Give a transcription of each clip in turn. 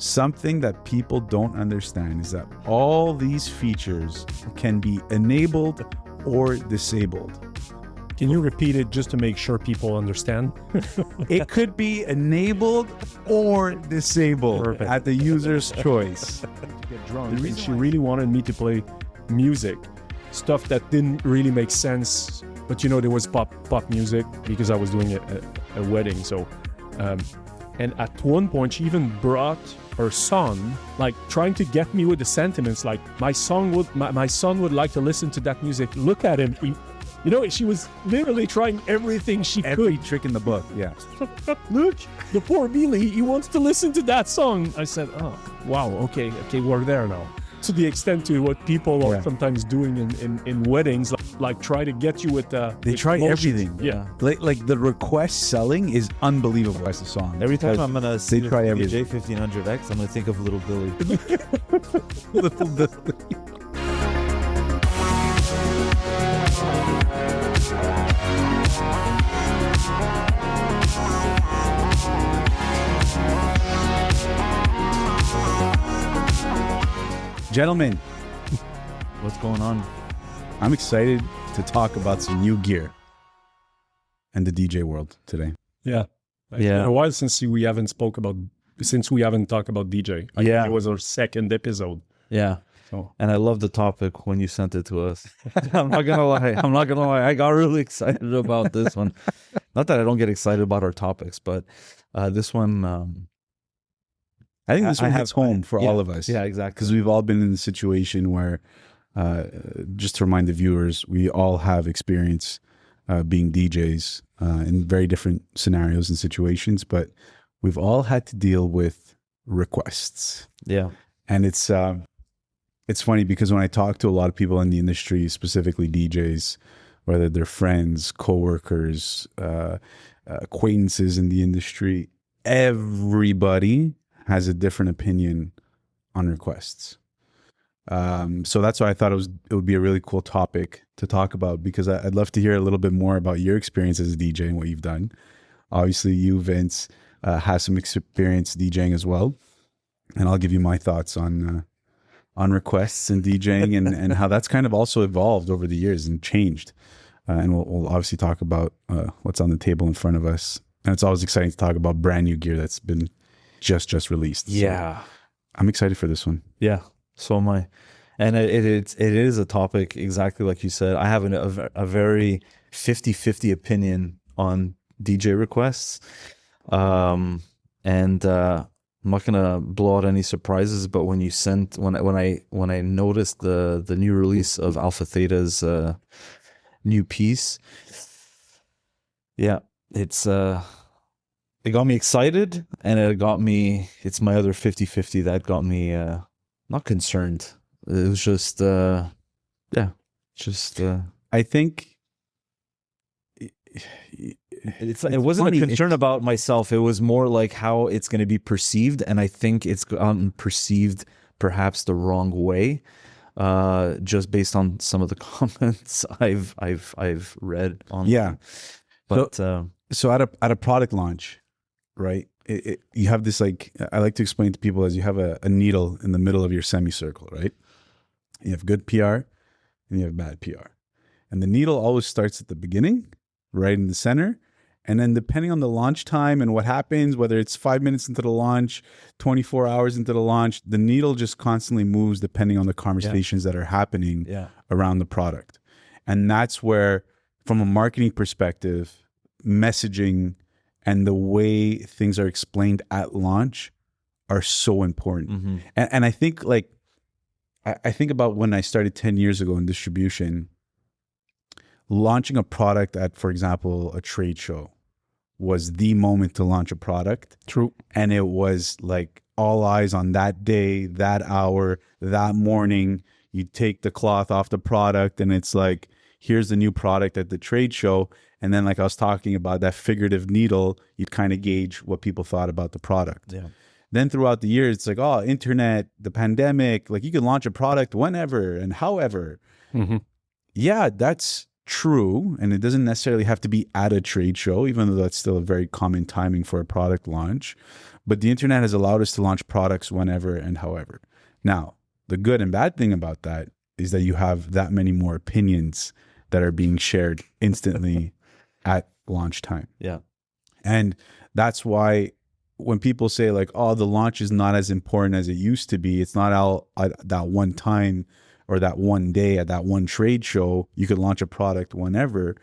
something that people don't understand is that all these features can be enabled or disabled. Can you repeat it just to make sure people understand? It could be enabled or disabled. Perfect. At the user's choice. Get drunk, and she really wanted me to play music, stuff that didn't really make sense. But there was pop music because I was doing a wedding. So, and at one point, she even brought her son, like trying to get me with the sentiments, like my son would like to listen to that music. Look at him. She was literally trying everything she Every could. trick in the book, yeah. Look, the poor Billy, he wants to listen to that song. I said, oh, wow, okay, we're there now. To the extent to what people are sometimes doing in weddings, like try to get you with They try emotions. everything. Yeah. Like the request selling is unbelievable as a song. Every time I'm gonna see the try everything. CDJ-1500X, I'm gonna think of Little Billy. Gentlemen, What's going on? I'm excited to talk about some new gear and the DJ world today. Yeah. It's Yeah. been a while since we haven't talked about DJ. I think Yeah. it was our second episode. Yeah. So And I love the topic when you sent it to us. I'm not gonna lie. I got really excited about this one. Not that I don't get excited about our topics, but this one. I think this one I hits home for all of us. Yeah, exactly. Because we've all been in the situation where, just to remind the viewers, we all have experience being DJs in very different scenarios and situations, but we've all had to deal with requests. Yeah. And it's funny because when I talk to a lot of people in the industry, specifically DJs, whether they're friends, coworkers, acquaintances in the industry, everybody has a different opinion on requests. So that's why I thought it would be a really cool topic to talk about, because I'd love to hear a little bit more about your experience as a DJ and what you've done. Obviously, you, Vince, have some experience DJing as well, and I'll give you my thoughts on requests and DJing and how that's kind of also evolved over the years and changed. And we'll obviously talk about what's on the table in front of us. And it's always exciting to talk about brand new gear that's been just released. Yeah. So I'm excited for this one. Yeah. So am I. And it is a topic exactly like you said. I have a very 50-50 opinion on DJ requests. And I'm not gonna blow out any surprises, but when I noticed the new release of Alpha Theta's new piece, yeah, it got me excited, and it's my other 50-50 that got me not concerned. It was just I think it wasn't funny. a concern about myself. It was more like how it's going to be perceived, and I think it's gotten perceived perhaps the wrong way, just based on some of the comments I've read on. Yeah, but so at a product launch, right? You have this, like, I like to explain to people, as you have a needle in the middle of your semicircle, right? You have good PR and you have bad PR, and the needle always starts at the beginning, right in the center. And then depending on the launch time and what happens, whether it's 5 minutes into the launch, 24 hours into the launch, the needle just constantly moves depending on the conversations that are happening around the product. And that's where, from a marketing perspective, messaging and the way things are explained at launch are so important. mm-hmm. And I think, like, I think about when I started 10 years ago in distribution, launching a product at, for example, a trade show was the moment to launch a product. True. And it was like all eyes on that day, that hour, that morning. You take the cloth off the product and it's like, here's the new product at the trade show. And then, like I was talking about, that figurative needle, you'd kind of gauge what people thought about the product. Yeah. Then throughout the years, it's like, oh, internet, the pandemic, like you can launch a product whenever and however. Mm-hmm. Yeah, that's true, and it doesn't necessarily have to be at a trade show, even though that's still a very common timing for a product launch. But the internet has allowed us to launch products whenever and however. Now, the good and bad thing about that is that you have that many more opinions that are being shared instantly at launch time. Yeah. And that's why when people say like, oh, the launch is not as important as it used to be, it's not all at that one time or that one day at that one trade show, you could launch a product whenever.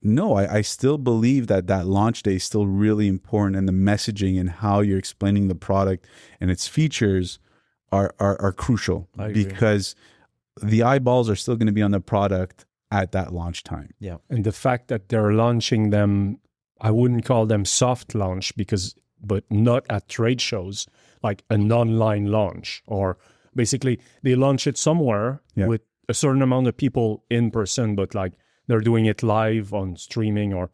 No, I still believe that that launch day is still really important, and the messaging and how you're explaining the product and its features are crucial, because the eyeballs are still going to be on the product at that launch time. Yeah. And the fact that they're launching them, I wouldn't call them soft launch but not at trade shows, like an online launch, or basically they launch it somewhere with a certain amount of people in person, but like they're doing it live on streaming, or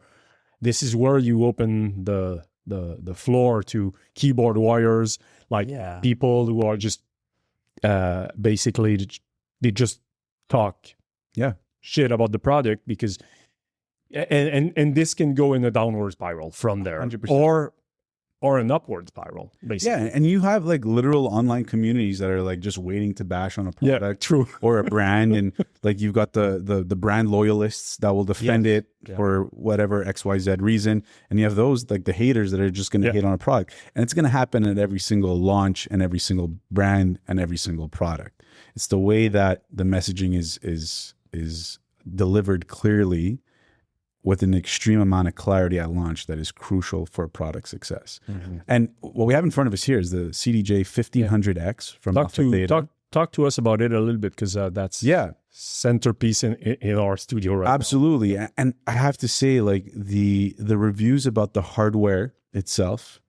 this is where you open the floor to keyboard warriors, like people who are just basically they just talk shit about the product, because and this can go in a downward spiral from there, 100%. or an upward spiral, basically. Yeah, and you have like literal online communities that are like just waiting to bash on a product true. or a brand, and like you've got the brand loyalists that will defend it for whatever XYZ reason, and you have those like the haters that are just going to hate on a product, and it's going to happen at every single launch and every single brand and every single product. It's the way that the messaging is delivered clearly with an extreme amount of clarity at launch that is crucial for product success. Mm-hmm. And what we have in front of us here is the CDJ-1500X from Alpha Theta. Talk to us about it a little bit, because that's centerpiece in our studio right Absolutely. Now. And I have to say, like the reviews about the hardware itself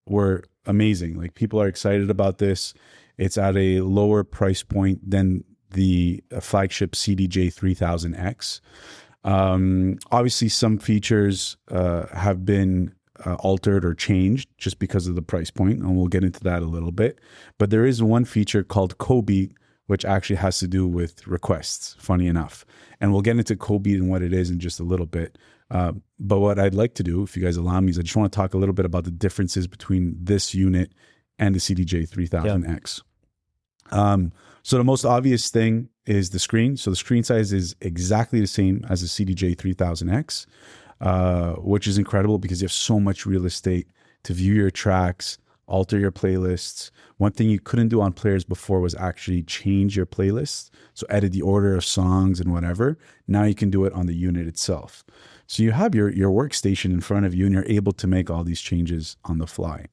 were amazing. Like people are excited about this. It's at a lower price point than the flagship CDJ-1500X. Obviously some features have been altered or changed just because of the price point, and we'll get into that a little bit. But there is one feature called CoBeat, which actually has to do with requests, funny enough. And we'll get into CoBeat and what it is in just a little bit. But what I'd like to do, if you guys allow me, is I just want to talk a little bit about the differences between this unit and the CDJ-1500X. So the most obvious thing is the screen. So the screen size is exactly the same as the CDJ-1500X, which is incredible because you have so much real estate to view your tracks, alter your playlists. One thing you couldn't do on players before was actually change your playlists. So edit the order of songs and whatever. Now you can do it on the unit itself. So you have your workstation in front of you and you're able to make all these changes on the fly.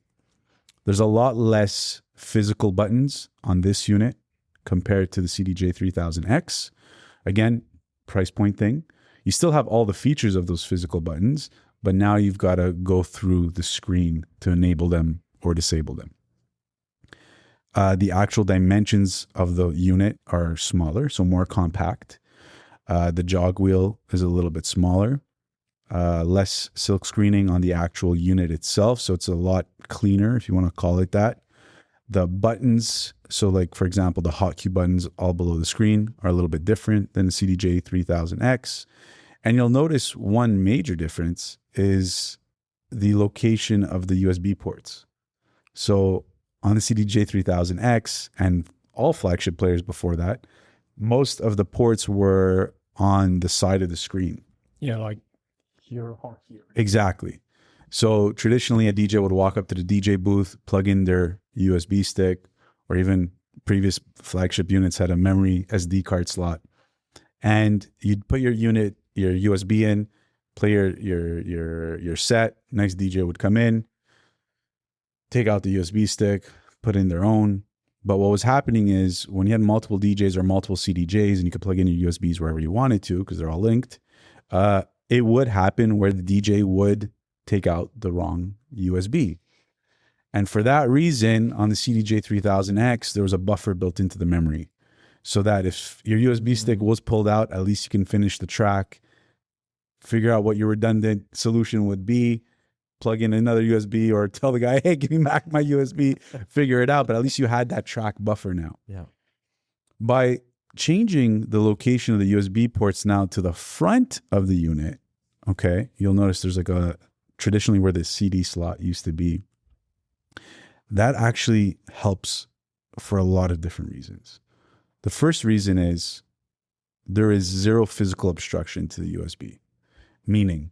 There's a lot less physical buttons on this unit compared to the CDJ-1500X. Again, price point thing. You still have all the features of those physical buttons, but now you've got to go through the screen to enable them or disable them. The actual dimensions of the unit are smaller, so more compact. The jog wheel is a little bit smaller. Less silk screening on the actual unit itself, so it's a lot cleaner, if you want to call it that. The buttons, so like for example, the hotkey buttons all below the screen are a little bit different than the CDJ-1500X. And you'll notice one major difference is the location of the USB ports. So on the CDJ-1500X and all flagship players before that, most of the ports were on the side of the screen. Yeah, like here or here. Exactly. So traditionally, a DJ would walk up to the DJ booth, plug in their USB stick, or even previous flagship units had a memory SD card slot, and you'd put your unit, your USB in, play your set. Next DJ would come in, take out the USB stick, put in their own. But what was happening is when you had multiple DJs or multiple CDJs, and you could plug in your USBs wherever you wanted to because they're all linked, it would happen where the DJ would take out the wrong USB. And for that reason, on the CDJ-1500X, there was a buffer built into the memory so that if your USB stick was pulled out, at least you can finish the track, figure out what your redundant solution would be, plug in another USB or tell the guy, hey, give me back my USB, figure it out. But at least you had that track buffer now. Yeah. By changing the location of the USB ports now to the front of the unit, okay, you'll notice there's like a, traditionally where the CD slot used to be, that actually helps for a lot of different reasons. The first reason is there is zero physical obstruction to the USB, meaning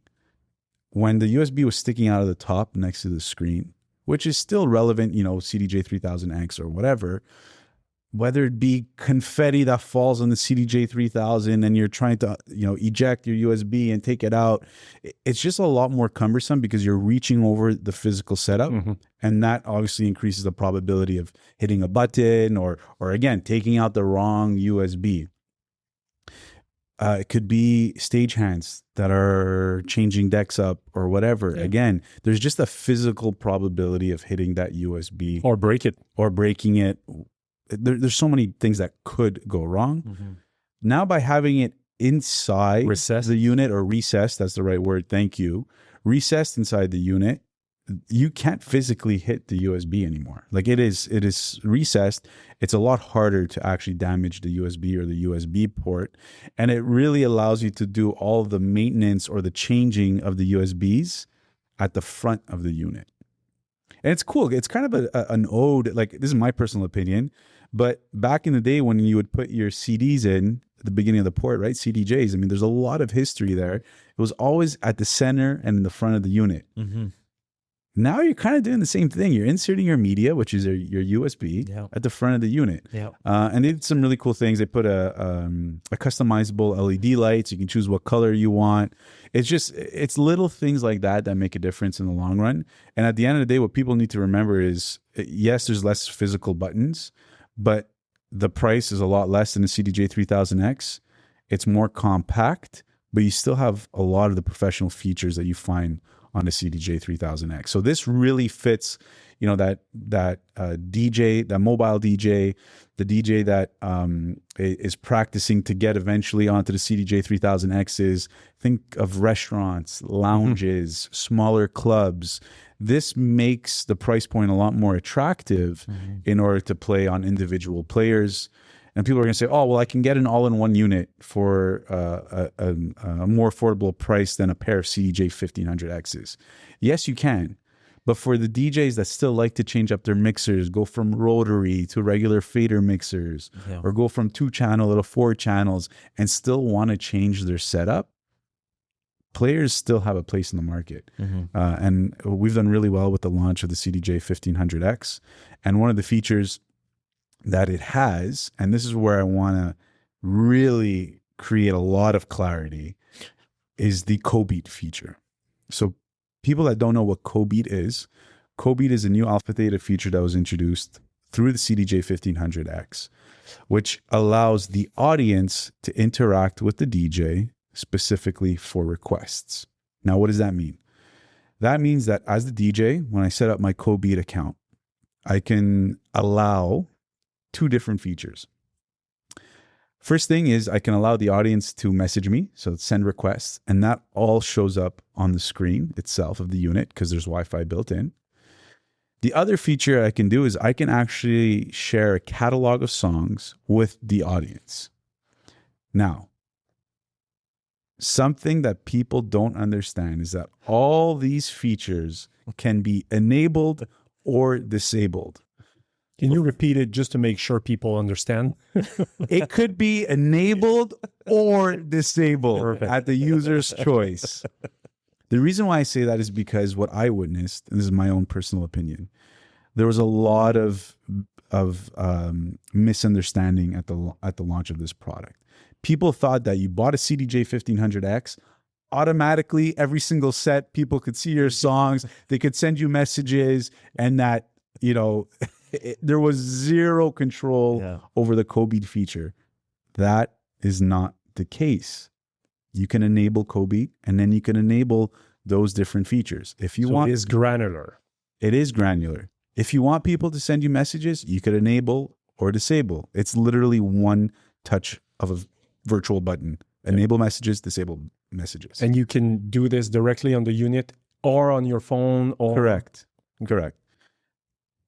when the USB was sticking out of the top next to the screen, which is still relevant, you know, CDJ-1500X or whatever, whether it be confetti that falls on the CDJ-3000 and you're trying to, you know, eject your USB and take it out, it's just a lot more cumbersome because you're reaching over the physical setup. And that obviously increases the probability of hitting a button or again, taking out the wrong USB. It could be stagehands that are changing decks up or whatever. Yeah. Again, there's just a physical probability of hitting that USB. Or break it. Or breaking it. There's so many things that could go wrong. Now by having it inside the unit, or recessed, that's the right word, thank you, recessed inside the unit, you can't physically hit the USB anymore. Like it is recessed. It's a lot harder to actually damage the USB or the USB port. And it really allows you to do all the maintenance or the changing of the USBs at the front of the unit. And it's cool. It's kind of an ode, like this is my personal opinion, but back in the day when you would put your CDs in at the beginning of the port, right? CDJs, I mean, there's a lot of history there. It was always at the center and in the front of the unit. Now you're kind of doing the same thing. You're inserting your media, which is your USB, at the front of the unit. And they did some really cool things. They put a customizable LED light, so you can choose what color you want. It's little things like that that make a difference in the long run. And at the end of the day, what people need to remember is, yes, there's less physical buttons, but the price is a lot less than the CDJ-1500X. It's more compact, but you still have a lot of the professional features that you find on the CDJ-1500X. So this really fits, you know, that DJ, that mobile DJ, the DJ that is practicing to get eventually onto the CDJ-3000Xs. Think of restaurants, lounges, smaller clubs. This makes the price point a lot more attractive in order to play on individual players. And people are going to say, oh, well, I can get an all-in-one unit for a more affordable price than a pair of CDJ-1500Xs. Yes, you can. But for the DJs that still like to change up their mixers, go from rotary to regular fader mixers, or go from 2-channel to 4 channels and still want to change their setup, players still have a place in the market. And we've done really well with the launch of the CDJ-1500X. And one of the features that it has, and this is where I want to really create a lot of clarity, is the CoBeat feature. So people that don't know what CoBeat is a new Alpha Theta feature that was introduced through the CDJ-1500X, which allows the audience to interact with the DJ specifically for requests. Now, what does that mean? That means that as the DJ, when I set up my CoBeat account, I can allow 2 different features. First thing is I can allow the audience to message me, so send requests, and that all shows up on the screen itself of the unit because there's Wi-Fi built in. The other feature I can do is I can actually share a catalog of songs with the audience. Now, something that people don't understand is that all these features can be enabled or disabled. Can you repeat it just to make sure people understand? It could be enabled or disabled at the user's choice. The reason why I say that is because what I witnessed, and this is my own personal opinion, there was a lot of misunderstanding at the launch of this product. People thought that you bought a CDJ-1500X, automatically every single set, people could see your songs, they could send you messages, and that, you know, there was zero control over the CoBeat feature. That is not the case. You can enable CoBeat, and then you can enable those different features. If you want, it is granular. It is granular. If you want people to send you messages, you could enable or disable. It's literally one touch of a virtual button. Enable messages, disable messages. And you can do this directly on the unit or on your phone. Or Correct.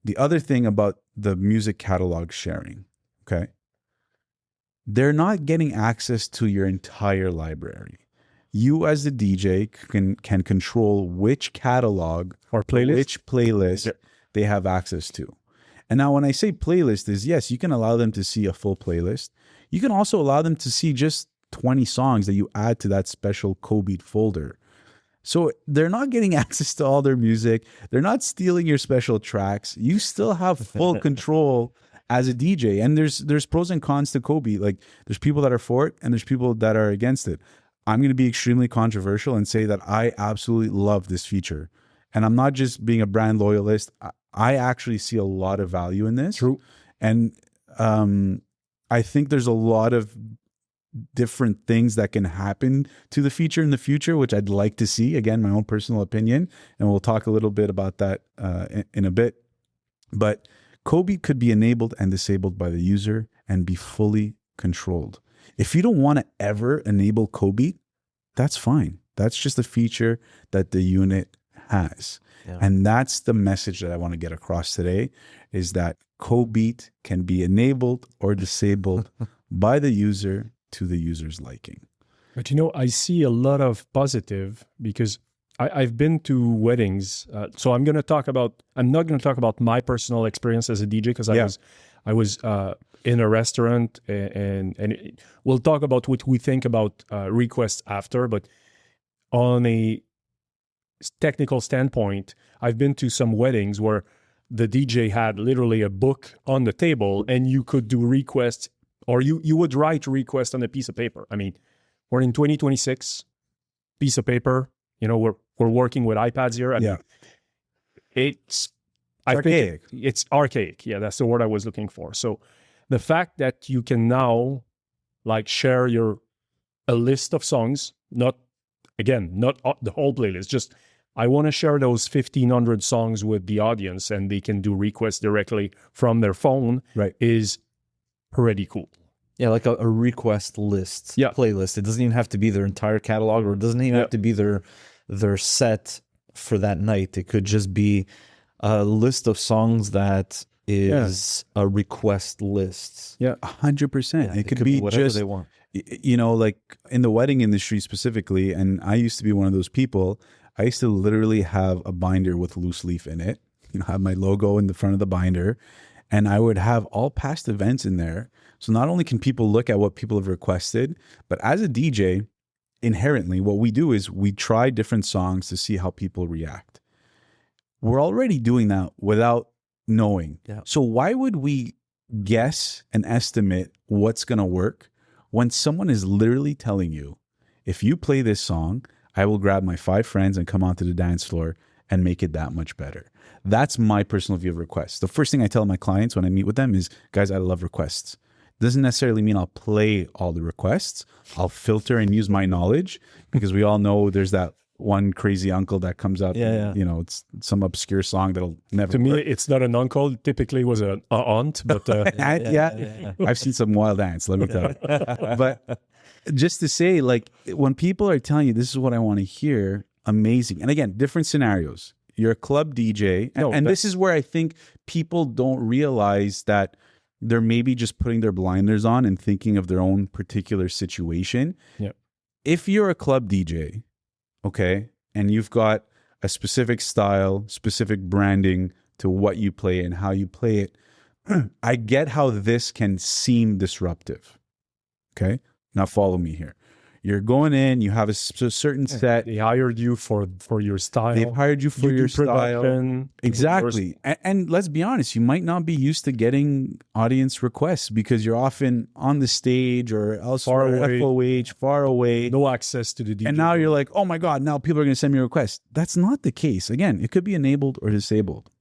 The other thing about the music catalog sharing, okay? they're not getting access to your entire library. You as the DJ can control which catalog or playlist, which playlist they have access to. And now when I say playlist is, yes, you can allow them to see a full playlist. You can also allow them to see just 20 songs that you add to that special CoBeat folder. So they're not getting access to all their music. They're not stealing your special tracks. You still have full control as a DJ. And there's pros and cons to CoBeat. Like there's people that are for it and there's people that are against it. I'm going to be extremely controversial and say that I absolutely love this feature. And I'm not just being a brand loyalist. I actually see a lot of value in this. True. And I think there's a lot of different things that can happen to the feature in the future, which I'd like to see. Again, my own personal opinion. And we'll talk a little bit about that in a bit. But CoBeat could be enabled and disabled by the user and be fully controlled. If you don't want to ever enable CoBeat, that's fine. That's just a feature that the unit has. Yeah. And that's the message that I want to get across today, is that CoBeat can be enabled or disabled by the user to the user's liking. But I see a lot of positive because I've been to weddings. So I'm not going to talk about my personal experience as a DJ because I was in a restaurant and we'll talk about what we think about requests after. But on a technical standpoint, I've been to some weddings where the DJ had literally a book on the table and you could do requests, or you would write a request on a piece of paper. I mean, we're in 2026, piece of paper, we're working with iPads here. I mean, it's archaic. It's archaic. Yeah, that's the word I was looking for. So the fact that you can now share a list of songs, not the whole playlist, just I want to share those 1,500 songs with the audience and they can do requests directly from their phone, is pretty cool. Yeah, like a request list, playlist. It doesn't even have to be their entire catalog, or it doesn't even have to be their set for that night. It could just be a list of songs that is a request list. Yeah, 100%. It could be whatever just, they want. Like in the wedding industry specifically, and I used to be one of those people, I used to literally have a binder with loose leaf in it, have my logo in the front of the binder, and I would have all past events in there. So not only can people look at what people have requested, but as a DJ, inherently, what we do is we try different songs to see how people react. We're already doing that without knowing. Yeah. So why would we guess and estimate what's going to work when someone is literally telling you, if you play this song, I will grab my 5 friends and come onto the dance floor and make it that much better. That's my personal view of requests. The first thing I tell my clients when I meet with them is, guys, I love requests. Doesn't necessarily mean I'll play all the requests. I'll filter and use my knowledge, because we all know there's that one crazy uncle that comes out. It's some obscure song that'll never to work. Me, it's not an uncle. Typically was an aunt, but I've seen some wild ants, let me tell you. But just to say, when people are telling you this is what I want to hear, amazing. And again, different scenarios. You're a club DJ, and this is where I think people don't realize that they're maybe just putting their blinders on and thinking of their own particular situation. Yeah. If you're a club DJ, okay, and you've got a specific style, specific branding to what you play and how you play it, I get how this can seem disruptive. Okay? Now follow me here. You're going in, you have a certain set. They hired you for your style. They've hired you for your style. Exactly. Exactly. And let's be honest, you might not be used to getting audience requests because you're often on the stage or elsewhere, FOH, far away. No access to the DJ. And now you're like, oh my God, now people are going to send me requests. That's not the case. Again, it could be enabled or disabled.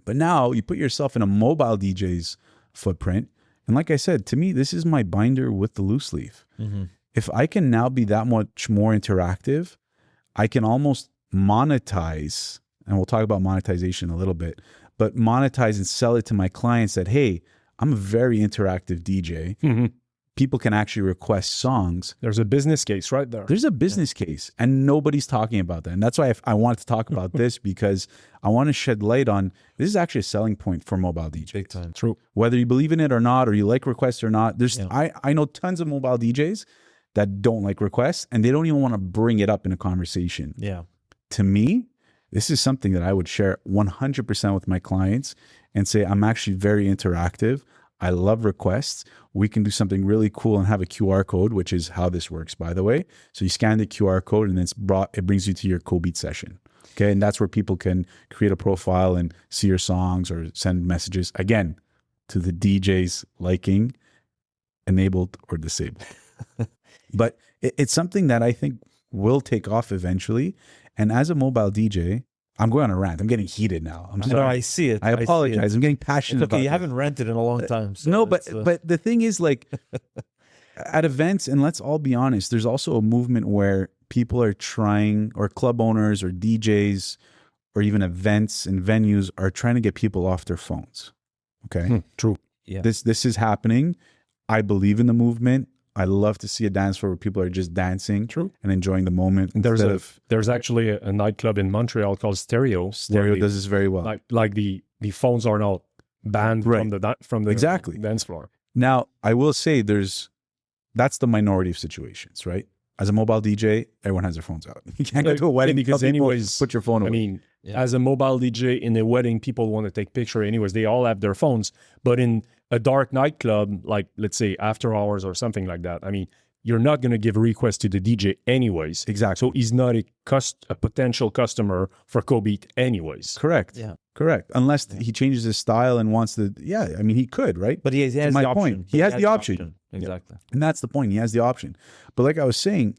But now you put yourself in a mobile DJ's footprint. And like I said, to me, this is my binder with the loose leaf. Mm-hmm. If I can now be that much more interactive, I can almost monetize, and we'll talk about monetization a little bit, but monetize and sell it to my clients that, hey, I'm a very interactive DJ. Mm-hmm. people can actually request songs. There's a business case right there. There's a business case, and nobody's talking about that. And that's why I wanted to talk about this, because I want to shed light on this is actually a selling point for mobile DJs. Big time. True. Whether you believe in it or not, or you like requests or not, I know tons of mobile DJs that don't like requests, and they don't even want to bring it up in a conversation. Yeah. To me, this is something that I would share 100% with my clients and say, I'm actually very interactive. I love requests. We can do something really cool and have a QR code, which is how this works, by the way. So you scan the QR code and then it brings you to your CoBeat session. Okay. And that's where people can create a profile and see your songs or send messages, again, to the DJ's liking, enabled or disabled. But it's something that I think will take off eventually. And as a mobile DJ, I'm going on a rant. I'm getting heated now. I'm sorry. No, I see it. I apologize. I'm getting passionate. It's okay. about You this. haven't rented in a long time. So No, but the thing is, like, at events, and let's all be honest, there's also a movement where people are trying, or club owners or DJs or even events and venues are trying to get people off their phones. Okay. True. Yeah. This is happening. I believe in the movement. I love to see a dance floor where people are just dancing and enjoying the moment. There's actually a nightclub in Montreal called Stereo. Stereo does this very well. Like the phones are now banned from the exactly. dance floor. Now, I will say that's the minority of situations, right? As a mobile DJ, everyone has their phones out. You can't go to a wedding because anyways, put your phone away. I mean, as a mobile DJ in a wedding, people want to take picture anyways. They all have their phones. But in a dark nightclub, like let's say after hours or something like that, I mean, you're not going to give a request to the DJ anyways. Exactly. So he's not a potential customer for CoBeat anyways. Correct. Yeah. Correct. Unless he changes his style and wants to, I mean, he could, right? But he has the option. Point. He has the option. Exactly. And that's the point. He has the option. But like I was saying,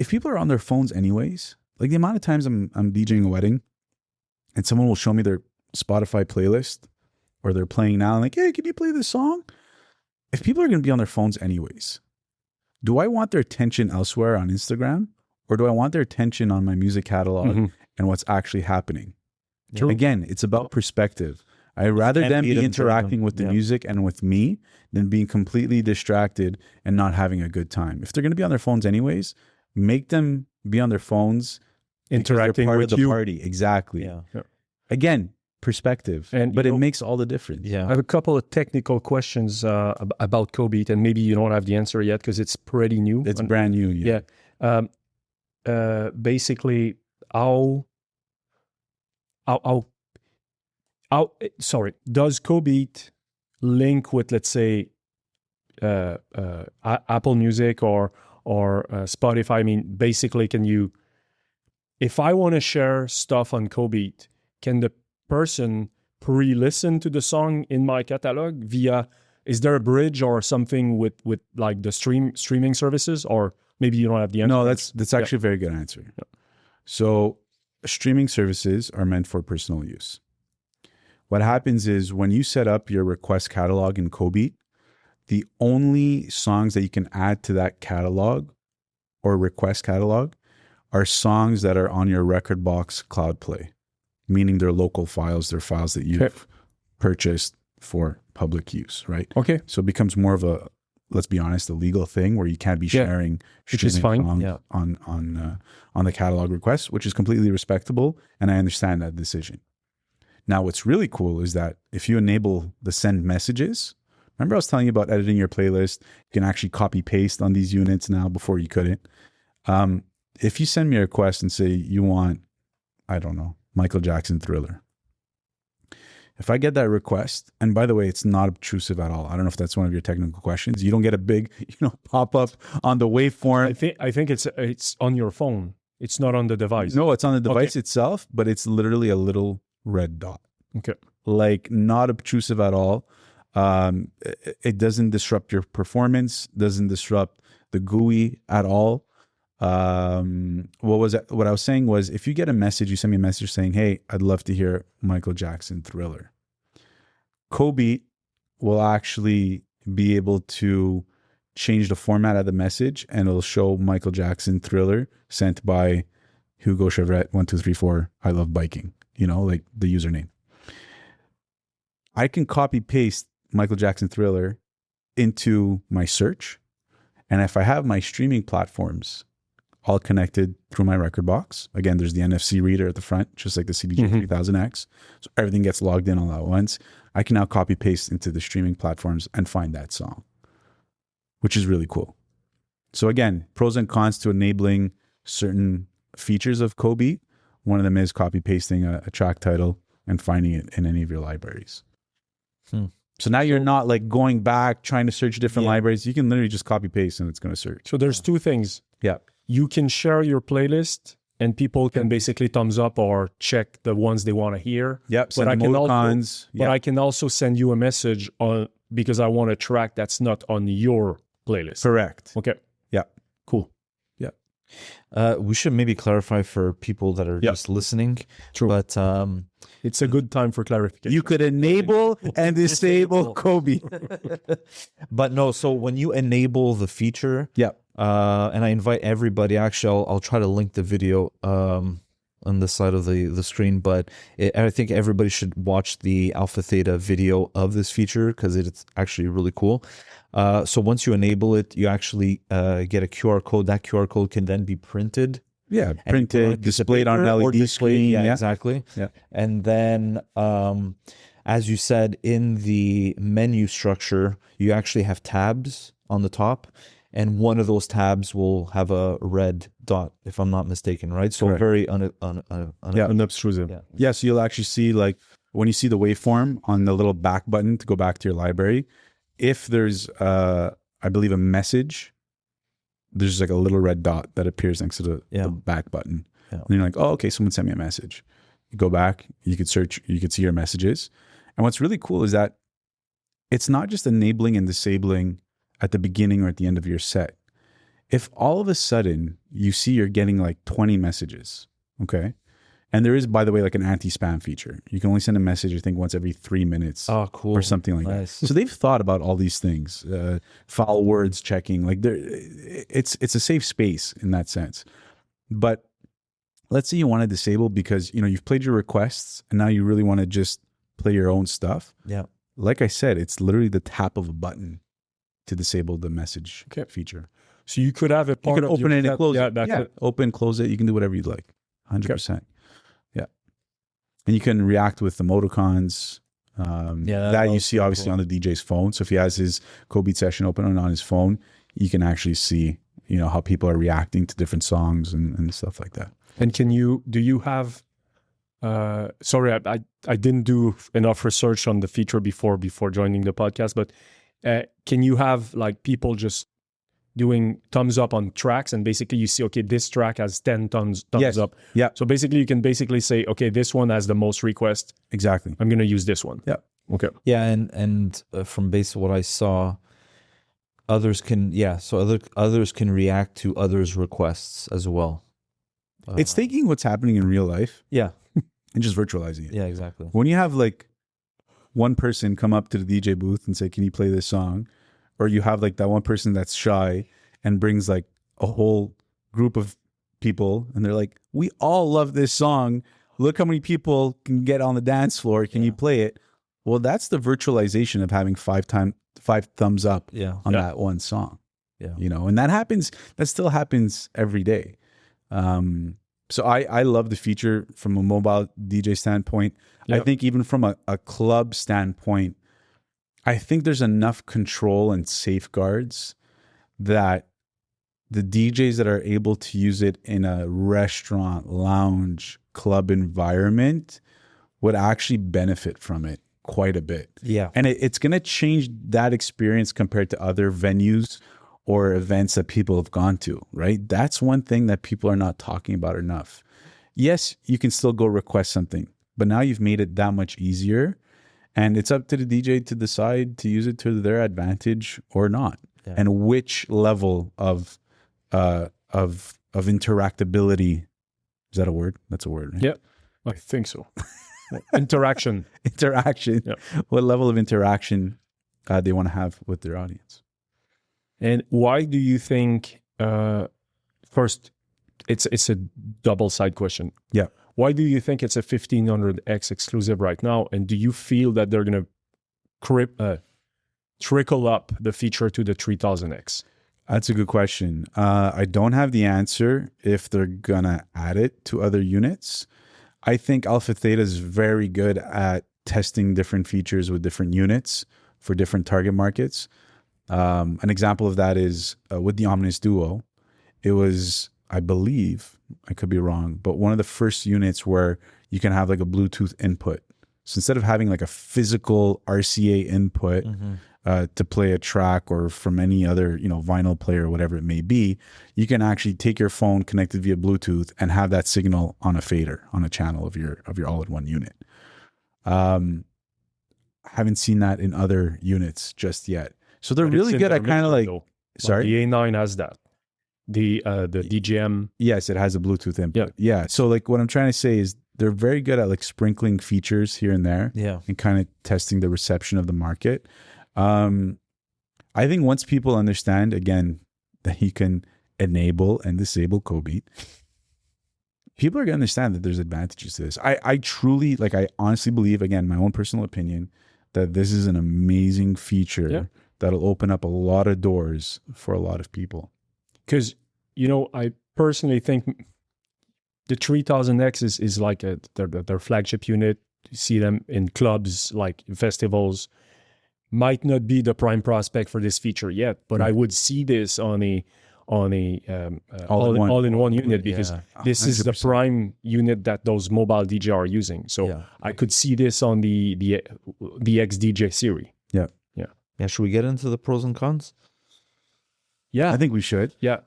if people are on their phones anyways, like the amount of times I'm DJing a wedding and someone will show me their Spotify playlist or they're playing now, and like, hey, can you play this song? If people are going to be on their phones anyways, do I want their attention elsewhere on Instagram, or do I want their attention on my music catalog and what's actually happening? True. Again, it's about perspective. I'd rather them be interacting with the music and with me than being completely distracted and not having a good time. If they're going to be on their phones anyways, make them be on their phones, interacting part with of the you. party. Exactly. Yeah. Again, perspective, but it makes all the difference. Yeah. I have a couple of technical questions about CoBeat, and maybe you don't have the answer yet because it's pretty new. It's brand new. Yeah. Basically, does CoBeat link with, let's say, Apple Music or Spotify? I mean, basically, if I want to share stuff on CoBeat, can the person pre-listen to the song in my catalog is there a bridge or something with like the streaming services? Or maybe you don't have the answer. No, that's actually a very good answer. Yeah. So streaming services are meant for personal use. What happens is when you set up your request catalog in CoBeat, the only songs that you can add to that catalog or request catalog are songs that are on your Rekordbox Cloud Play, meaning they're local files, they're files that you've purchased for public use, right? Okay. So it becomes more of a, let's be honest, a legal thing where you can't be sharing which is fine. On the catalog request, which is completely respectable, and I understand that decision. Now, what's really cool is that if you enable the send messages, remember I was telling you about editing your playlist, you can actually copy paste on these units now, before you couldn't. If you send me a request and say you want, I don't know, Michael Jackson Thriller. If I get that request, and by the way, it's not obtrusive at all. I don't know if that's one of your technical questions. You don't get a big, pop up on the waveform. I think it's on your phone. It's not on the device. No, it's on the device itself, but it's literally a little red dot. Okay. Like not obtrusive at all. It doesn't disrupt your performance, doesn't disrupt the GUI at all. What I was saying was, if you get a message, you send me a message saying, hey, I'd love to hear Michael Jackson Thriller. CoBeat will actually be able to change the format of the message, and it'll show Michael Jackson Thriller sent by Hugo Chevret 1234 I love biking, like the username. I can copy paste Michael Jackson Thriller into my search. And if I have my streaming platforms all connected through my record box, again, there's the NFC reader at the front, just like the CDJ-1500X. So everything gets logged in all at once. I can now copy paste into the streaming platforms and find that song, which is really cool. So again, pros and cons to enabling certain features of CoBeat. One of them is copy pasting a track title and finding it in any of your libraries. So now you're not like going back, trying to search different libraries. You can literally just copy paste and it's going to search. So there's two things. Yeah. You can share your playlist and people can basically thumbs up or check the ones they want to hear. Yep. But I can also send you a message on because I want a track that's not on your playlist. Correct. Okay. Yeah. Cool. We should maybe clarify for people that are just listening. True. But it's a good time for clarification. You could enable and disable CoBeat. But no, so when you enable the feature, Yep. And I invite everybody, actually, I'll try to link the video on the side of the screen, but I think everybody should watch the Alpha Theta video of this feature because it's actually really cool. So once you enable it, you actually get a QR code. That QR code can then be printed. Yeah, printed, displayed on an LED screen. Yeah, exactly. Yeah. And then, as you said, in the menu structure, you actually have tabs on the top. And one of those tabs will have a red dot, if I'm not mistaken, right? So Correct. very unobtrusive. Yeah, so you'll actually see like when you see the waveform on the little back button to go back to your library, if there's, I believe, a message, there's like a little red dot that appears next to the back button. Yeah. And you're like, oh, okay, someone sent me a message. You go back, you could search, you could see your messages. And what's really cool is that it's not just enabling and disabling at the beginning or at the end of your set. If all of a sudden you see you're getting like 20 messages, okay? And there is, by the way, like an anti-spam feature. You can only send a message, I think, once every 3 minutes. Oh, cool. Or something like that. So they've thought about all these things, foul words checking. Like it's a safe space in that sense. But let's say you want to disable because, you know, you've played your requests and now you really want to just play your own stuff. Yeah. Like I said, it's literally the tap of a button to disable the message feature. So you could have a part you can of open it and close it. Yeah, open, close it. You can do whatever you'd like. 100%. Yeah. And you can react with emoticons. That you see obviously on the DJ's phone. So if he has his CoBeat session open on his phone, you can actually see, you know, how people are reacting to different songs and stuff like that. And do you have, sorry, I didn't do enough research on the feature before joining the podcast, but can you have like people just doing thumbs up on tracks and basically you see, okay, this track has 10 thumbs up. Yeah. So basically you can basically say, okay, this one has the most requests. Exactly. I'm going to use this one. Yeah. Okay. Yeah. And from base of what I saw, others can react to others' requests as well. It's taking what's happening in real life. Yeah. And just virtualizing it. Yeah, exactly. When you have like one person come up to the DJ booth and say, can you play this song? Or you have like that one person that's shy and brings like a whole group of people and they're like, we all love this song. Look how many people can get on the dance floor. Can you play it? Well, that's the virtualization of having five thumbs up on that one song. Yeah. You know, and that still happens every day. So I love the feature from a mobile DJ standpoint. Yep. I think even from a club standpoint, I think there's enough control and safeguards that the DJs that are able to use it in a restaurant, lounge, club environment would actually benefit from it quite a bit. Yeah. And it's going to change that experience compared to other venues or events that people have gone to, right? That's one thing that people are not talking about enough. Yes, you can still go request something, but now you've made it that much easier. And it's up to the DJ to decide to use it to their advantage or not, and which level of interactability. Is that a word? That's a word, right? Yeah, I think so. Interaction. Yep. What level of interaction they want to have with their audience? And why do you think? First, it's a double side question. Yeah. Why do you think it's a 1500X exclusive right now? And do you feel that they're going to trickle up the feature to the 3000X? That's a good question. I don't have the answer if they're gonna add it to other units. I think Alpha Theta is very good at testing different features with different units for different target markets. An example of that is with the Omnis Duo. It was, I believe, I could be wrong, but one of the first units where you can have like a Bluetooth input. So instead of having like a physical RCA input to play a track or from any other, vinyl player or whatever it may be, you can actually take your phone connected via Bluetooth and have that signal on a fader, on a channel of your all-in-one unit. Haven't seen that in other units just yet. So they're really good at kind of like, sorry? The A9 has that. The DJM. Yes, it has a Bluetooth input. Yeah. So like what I'm trying to say is they're very good at like sprinkling features here and there and kind of testing the reception of the market. I think once people understand, again, that you can enable and disable CoBeat, people are going to understand that there's advantages to this. I truly, I honestly believe, again, my own personal opinion, that this is an amazing feature that'll open up a lot of doors for a lot of people. Because, I personally think the 3000X is like their flagship unit. You see them in clubs, like festivals. Might not be the prime prospect for this feature yet, but I would see this on a all-in-one unit because this 100%. Is the prime unit that those mobile DJ are using. So I could see this on the XDJ series. Yeah. Should we get into the pros and cons? Yeah, I think we should. Yeah,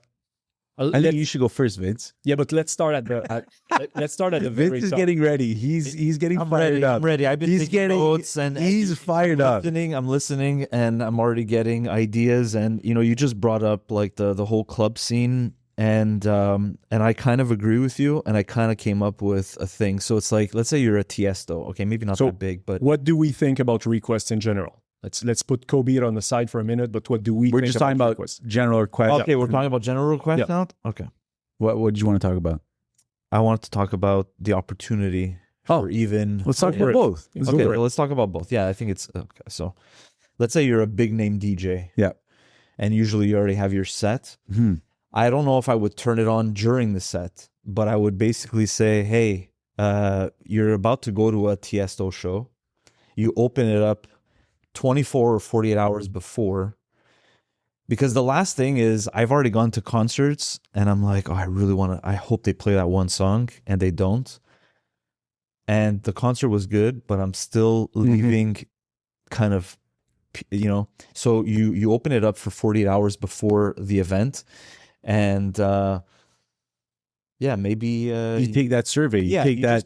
I think you should go first, Vince. Yeah, but let's start at the let's start at the Vince very is top. Getting ready. He's getting fired up. I'm ready. I've been taking notes and he's fired up. I'm listening, and I'm already getting ideas. And you just brought up like the whole club scene, and I kind of agree with you. And I kind of came up with a thing. So it's like, let's say you're a Tiesto. Okay, maybe not that big, but what do we think about requests in general? Let's put CoBeat on the side for a minute, but what do we We're think just talking about requests? General requests. Okay, we're talking about general requests now? Okay. What did you want to talk about? I wanted to talk about the opportunity for even... Let's talk about both. Let's talk about both. Yeah, I think it's... Okay, so let's say you're a big name DJ. Yeah. And usually you already have your set. Mm-hmm. I don't know if I would turn it on during the set, but I would basically say, hey, you're about to go to a Tiesto show. You open it up 24 or 48 hours before, because the last thing is I've already gone to concerts and I'm like, I hope they play that one song, and they don't. And the concert was good, but I'm still leaving kind of, so you open it up for 48 hours before the event, and maybe you take that survey. You take you're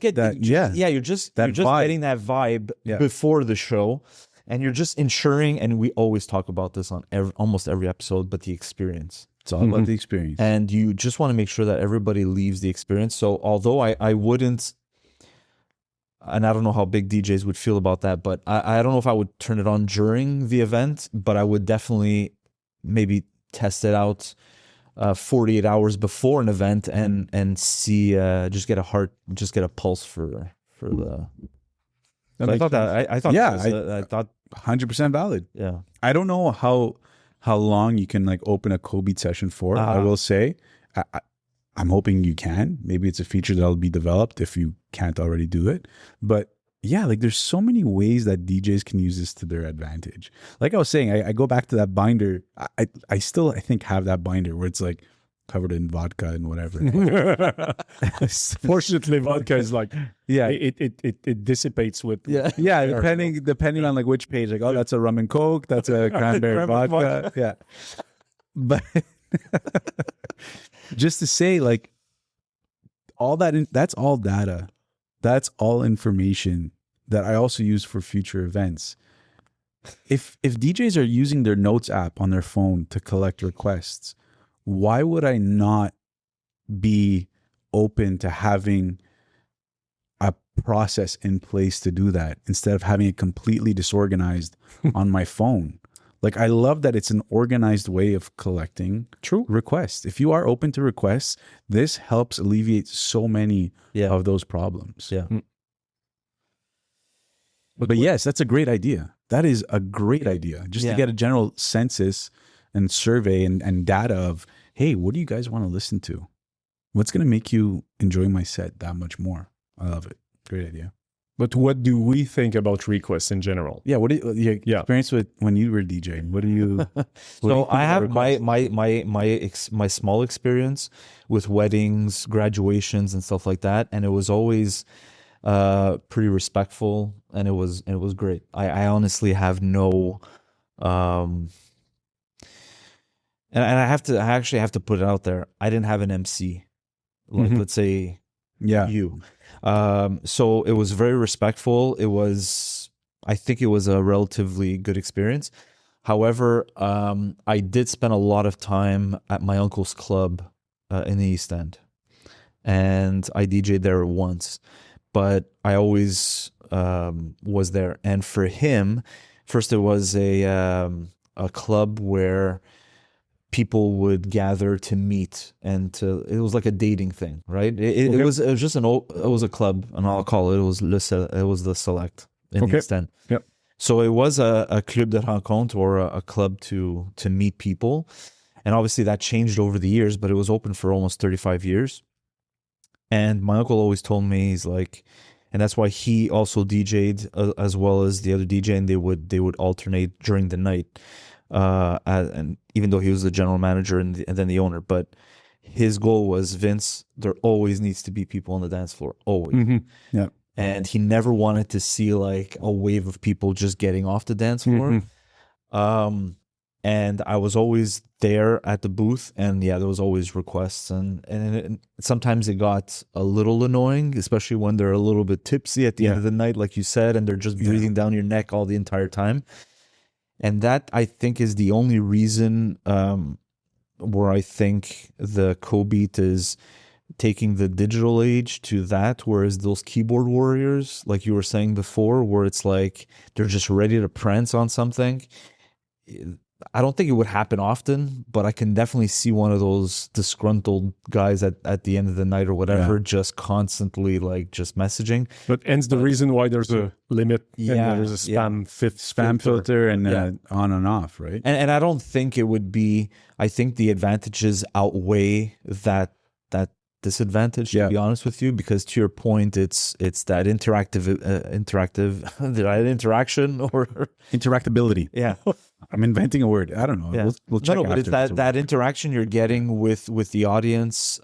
just getting that vibe before the show. And you're just ensuring, and we always talk about this on almost every episode, but the experience. It's all about the experience. And you just want to make sure that everybody leaves the experience. So although I wouldn't, and I don't know how big DJs would feel about that, but I don't know if I would turn it on during the event, but I would definitely maybe test it out 48 hours before an event and see, just get a pulse for the... So I thought 100% valid. Yeah. I don't know how long you can open a CoBeat session for. I will say, I'm hoping you can. Maybe it's a feature that'll be developed if you can't already do it. But yeah, there's so many ways that DJs can use this to their advantage. Like I was saying, I go back to that binder. I still, I think, have that binder where it's covered in vodka and whatever. Fortunately, vodka is it dissipates with depending on which page. That's a rum and coke, that's a cranberry vodka. Yeah, but just to say, all that that's all data, that's all information that I also use for future events. If DJs are using their notes app on their phone to collect requests, why would I not be open to having a process in place to do that instead of having it completely disorganized on my phone? I love that it's an organized way of collecting requests. If you are open to requests, this helps alleviate so many of those problems. Yeah. But yes, that's a great idea. That is a great idea. Just to get a general census and survey and data of, hey, what do you guys want to listen to? What's going to make you enjoy my set that much more? I love it. Great idea. But what do we think about requests in general? Yeah. What do your experience with when you were DJing? What do you? So I have my small experience with weddings, graduations, and stuff like that, and it was always pretty respectful, and it was great. I honestly have no, and I actually have to put it out there. I didn't have an MC, like let's say, you. So it was very respectful. I think it was a relatively good experience. However, I did spend a lot of time at my uncle's club in the East End, and I DJ'd there once, but I always was there. And for him, first it was a club where people would gather to meet, and it was like a dating thing, right? It was just it was a club, and I'll call it the Select in the East End. Yep. So it was a club de rencontre, or a club to meet people, and obviously that changed over the years, but it was open for almost 35 years. And my uncle always told me, he's like, and that's why he also DJ'd as well as the other DJ, and they would alternate during the night. And even though he was the general manager and then the owner, but his goal was, Vince, there always needs to be people on the dance floor, always. Yeah. And he never wanted to see like a wave of people just getting off the dance floor. And I was always there at the booth, and there was always requests, and sometimes it got a little annoying, especially when they're a little bit tipsy at the end of the night, like you said, and they're just breathing down your neck all the entire time. And that, I think, is the only reason where I think the CoBeat is taking the digital age to that, whereas those keyboard warriors, like you were saying before, where it's like they're just ready to prance on something. I don't think it would happen often, but I can definitely see one of those disgruntled guys at the end of the night or whatever, just constantly like just messaging. But hence the reason why there's a limit, and there's a spam filter and on and off, right? And I don't think it would be. I think the advantages outweigh that disadvantage, to be honest with you, because to your point, it's that interactive interaction or interactability. Yeah. I'm inventing a word. I don't know. Yeah. We'll check but it's after. that interaction you're getting with the audience,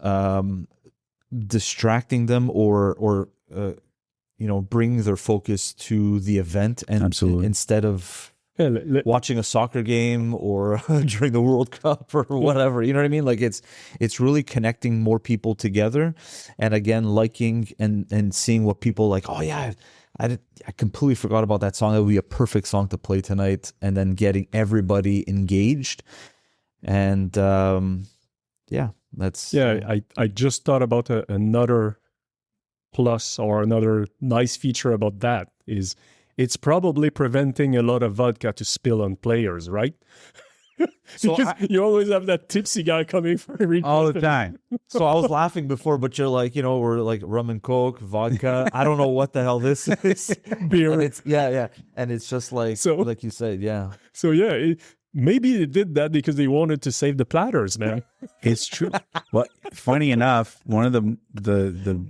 distracting them or bringing their focus to the event, and instead of watching a soccer game or during the World Cup or whatever, you know what I mean? Like it's really connecting more people together, and again, liking and seeing what people like. Oh yeah, I completely forgot about that song. It would be a perfect song to play tonight, and then getting everybody engaged. And that's I just thought about another plus or another nice feature about that is it's probably preventing a lot of vodka to spill on players, right? Because you always have that tipsy guy coming for every all the time. So I was laughing before, but you're like, we're like rum and coke, vodka. I don't know what the hell this is. Beer. And it's and it's just like like you said, So maybe they did that because they wanted to save the platters, man. It's true. Well, funny enough, one of the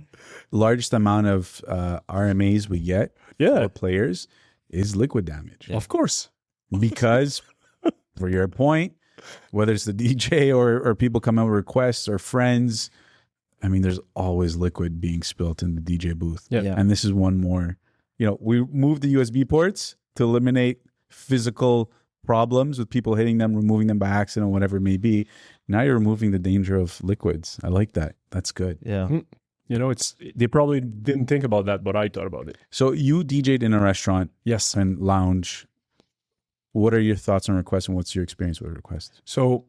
largest amount of RMAs we get for players is liquid damage. Of course. Because for your point, whether it's the DJ or people come out with requests or friends, I mean, there's always liquid being spilt in the DJ booth. Yeah. And this is one more. We moved the USB ports to eliminate physical problems with people hitting them, removing them by accident, whatever it may be. Now you're removing the danger of liquids. I like that. That's good. Yeah. They probably didn't think about that, but I thought about it. So you DJ'd in a restaurant, yes, and lounge. What are your thoughts on requests, and what's your experience with requests? So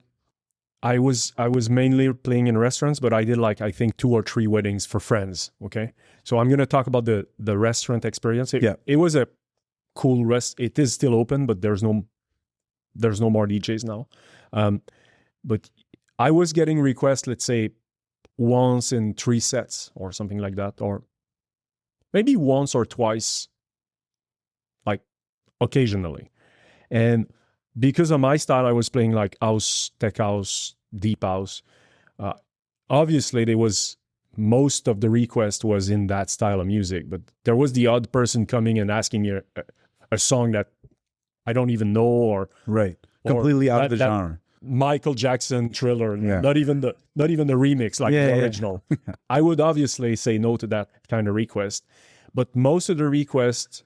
I was mainly playing in restaurants, but I did I think 2 or 3 weddings for friends. Okay. So I'm going to talk about the restaurant experience. It was a cool It is still open, but there's no more DJs now. But I was getting requests, let's say once in 3 sets or something like that, or maybe once or twice, like occasionally. And because of my style, I was playing like house, tech house, deep house. Obviously, there was most of the request was in that style of music, but there was the odd person coming and asking me a song that I don't even know, or completely out of the genre. Michael Jackson Thriller, not even the remix, like the original. I would obviously say no to that kind of request. But most of the requests,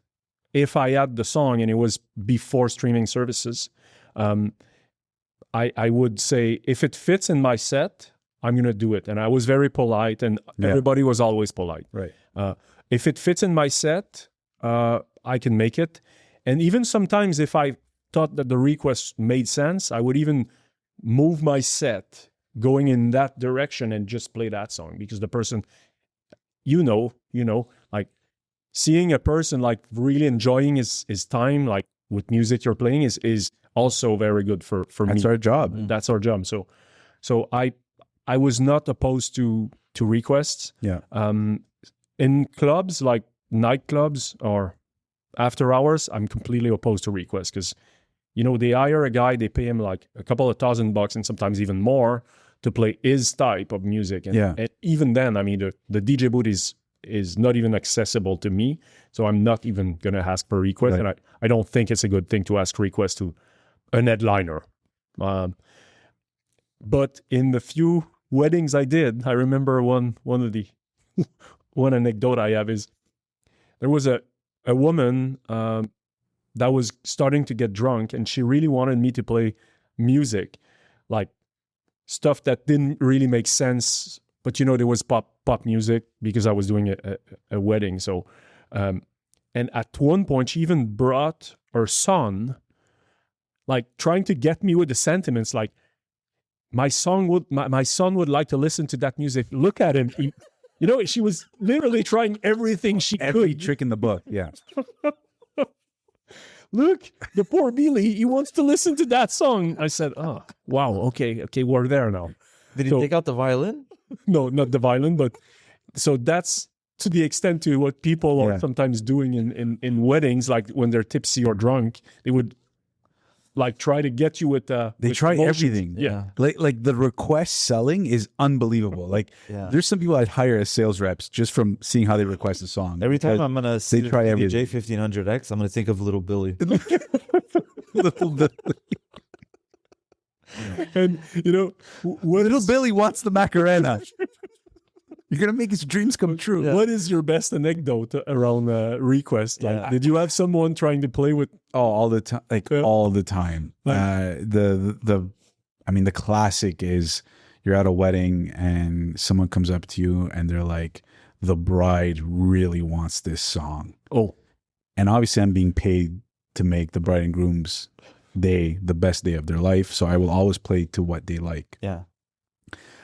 if I had the song and it was before streaming services, I would say if it fits in my set, I'm going to do it. And I was very polite, and everybody was always polite. Right. If it fits in my set, I can make it. And even sometimes if I thought that the request made sense, I would even move my set going in that direction and just play that song, because the person, like seeing a person like really enjoying his time, like with music you're playing is also very good for me. That's our job. That's our job. So I was not opposed to requests. Yeah. In clubs, like nightclubs or after hours, I'm completely opposed to requests, because they hire a guy, they pay him like a couple of $1,000 and sometimes even more to play his type of music. And even then, I mean, the DJ booth is not even accessible to me. So I'm not even going to ask for a request. Right. And I don't think it's a good thing to ask requests to an headliner. But in the few weddings I did, I remember one anecdote I have is there was a woman that was starting to get drunk, and she really wanted me to play music, like stuff that didn't really make sense. But there was pop music because I was doing a wedding. So, and at one point, she even brought her son, like trying to get me with the sentiments, like my son would like to listen to that music. Look at him. She was literally trying everything she could. Every trick in the book. Yeah. Look, the poor Billy, he wants to listen to that song. I said, oh, wow, okay, we're there now. Did he take out the violin? No, not the violin, but so that's to the extent to what people are sometimes doing in weddings, like when they're tipsy or drunk, they would like try to get you with they try emotions. Everything. Yeah. Like the request selling is unbelievable. Like there's some people I'd hire as sales reps just from seeing how they request a song. Every time I'm gonna see the try CDJ-1500X, I'm gonna think of Little Billy. Little Billy. And Little Billy wants the Macarena. You're gonna make his dreams come true. Yeah. What is your best anecdote around request? Like, did you have someone trying to play with? Oh, all the time, all the time. The classic is you're at a wedding and someone comes up to you and they're like, the bride really wants this song. Oh, and obviously I'm being paid to make the bride and groom's day the best day of their life, so I will always play to what they like. Yeah.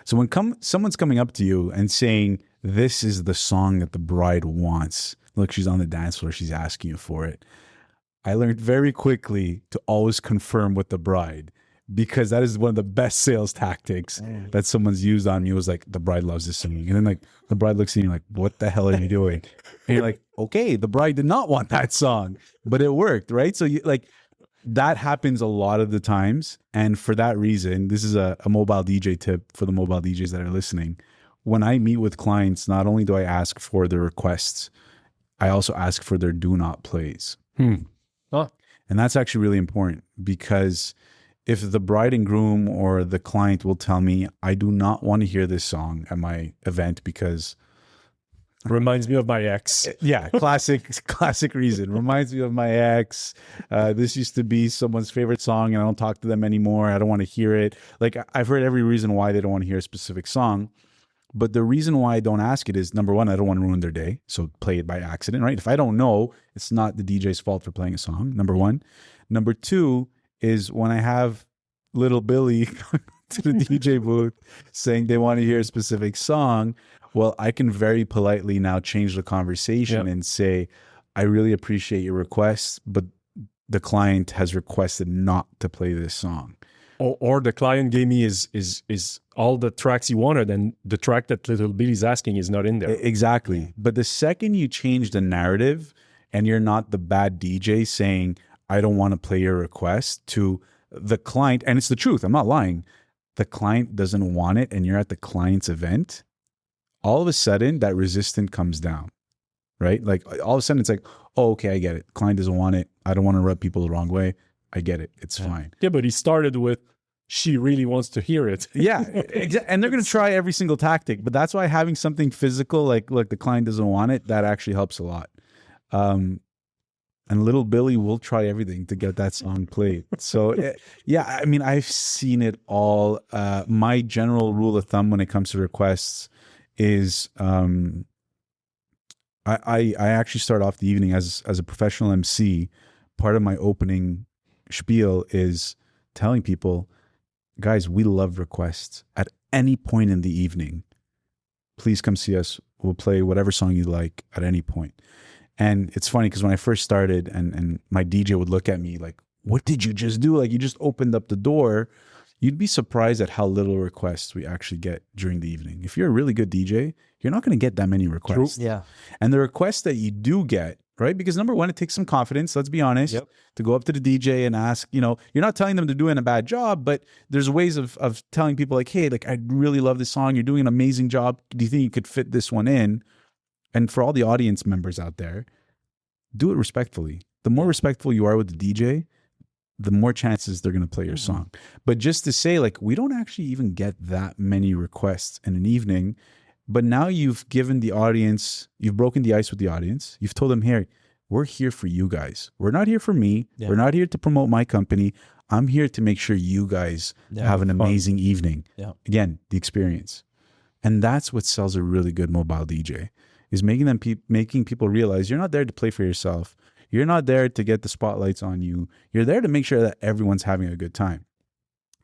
So when someone's coming up to you and saying, this is the song that the bride wants, look, she's on the dance floor, she's asking you for it. I learned very quickly to always confirm with the bride, because that is one of the best sales tactics that someone's used on me. It was like, the bride loves this song. And then like the bride looks at you like, what the hell are you doing? And you're like, okay, the bride did not want that song, but it worked, right? So that happens a lot of the times. And for that reason, this is a mobile DJ tip for the mobile DJs that are listening. When I meet with clients, not only do I ask for their requests, I also ask for their do not plays. Huh. And that's actually really important, because if the bride and groom or the client will tell me, I do not want to hear this song at my event because... Reminds me of my ex. Yeah, classic reason. Reminds me of my ex. This used to be someone's favorite song and I don't talk to them anymore. I don't want to hear it. Like, I've heard every reason why they don't want to hear a specific song. But the reason why I don't ask it is, number one, I don't want to ruin their day. So play it by accident, right? If I don't know, it's not the DJ's fault for playing a song, number one. Number two is when I have little Billy to the DJ booth saying they want to hear a specific song, well, I can very politely now change the conversation and say, I really appreciate your request, but the client has requested not to play this song. Or the client gave me is all the tracks he wanted, and the track that Little Billy's asking is not in there. Exactly. But the second you change the narrative and you're not the bad DJ saying, I don't want to play your request, to the client, and it's the truth, I'm not lying, the client doesn't want it and you're at the client's event, all of a sudden that resistance comes down, right? Like all of a sudden it's like, oh, okay, I get it. Client doesn't want it. I don't want to rub people the wrong way. I get it. It's fine. Yeah, but he started with, she really wants to hear it. Yeah, and they're going to try every single tactic, but that's why having something physical, like, look, the client doesn't want it, that actually helps a lot. And little Billy will try everything to get that song played. So yeah, I mean, I've seen it all. My general rule of thumb when it comes to requests is I actually start off the evening as a professional MC. Part of my opening spiel is telling people, guys, we love requests. At any point in the evening, please come see us. We'll play whatever song you like at any point. And it's funny because when I first started and my DJ would look at me like, what did you just do? Like, you just opened up the door. You'd be surprised at how little requests we actually get during the evening. If you're a really good DJ, you're not going to get that many requests. True. Yeah. And the requests that you do get, right? Because number one, it takes some confidence, let's be honest, to go up to the DJ and ask, you know, you're not telling them they're doing a bad job, but there's ways of telling people like, hey, like, I really love this song. You're doing an amazing job. Do you think you could fit this one in? And for all the audience members out there, do it respectfully. The more respectful you are with the DJ, the more chances they're going to play your song. But just to say, like, we don't actually even get that many requests in an evening. But now you've given the audience, you've broken the ice with the audience. You've told them, hey, we're here for you guys. We're not here for me. Yeah. We're not here to promote my company. I'm here to make sure you guys have an amazing evening. Yeah. Again, the experience. And that's what sells a really good mobile DJ, is making people realize you're not there to play for yourself. You're not there to get the spotlights on you. You're there to make sure that everyone's having a good time.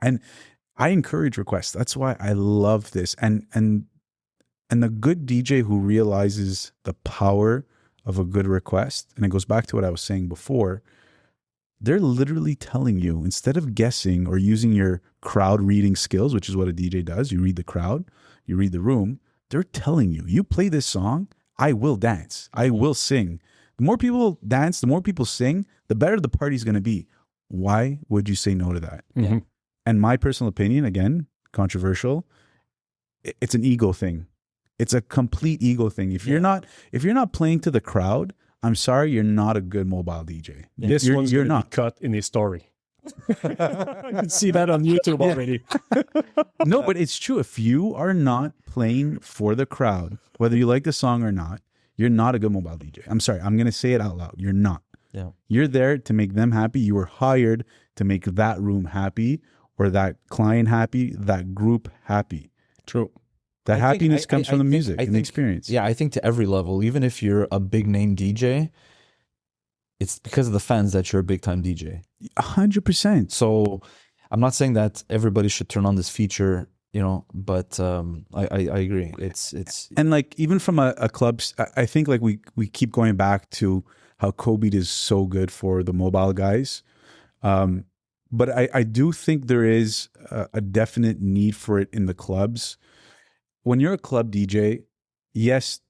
And I encourage requests. That's why I love this. And the good DJ who realizes the power of a good request, and it goes back to what I was saying before, they're literally telling you, instead of guessing or using your crowd reading skills, which is what a DJ does, you read the crowd, you read the room, they're telling you, you play this song, I will dance, I will sing. The more people dance, the more people sing, the better the party's going to be. Why would you say no to that? Mm-hmm. And my personal opinion, again, controversial, it's an ego thing. It's a complete ego thing. If you're not playing to the crowd, I'm sorry, you're not a good mobile DJ. Yeah. This one's going to be cut in his story. I can see that on YouTube already. No, but it's true. If you are not playing for the crowd, whether you like the song or not, you're not a good mobile DJ. I'm sorry. I'm going to say it out loud. You're not. Yeah. You're there to make them happy. You were hired to make that room happy, or that client happy, that group happy. True. That happiness comes from the music and the experience. Yeah, I think to every level, even if you're a big name DJ, it's because of the fans that you're a big time DJ. 100%. So I'm not saying that everybody should turn on this feature, you know, but I agree. It's and like, even from a club, I think like we keep going back to how CoBeat is so good for the mobile guys. But I do think there is a definite need for it in the clubs. When you're a club DJ, yes,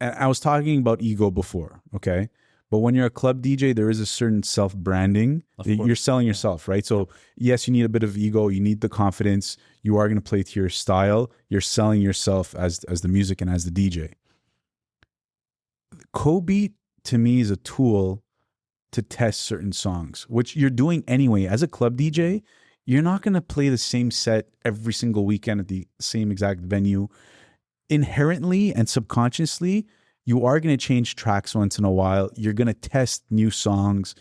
and I was talking about ego before, okay? But when you're a club DJ, there is a certain self-branding. You're selling yourself, right? So yes, you need a bit of ego. You need the confidence. You are going to play to your style. You're selling yourself as the music and as the DJ. CoBeat, to me, is a tool to test certain songs, which you're doing anyway. As a club DJ, you're not going to play the same set every single weekend at the same exact venue. Inherently and subconsciously, you are going to change tracks once in a while. You're going to test new songs,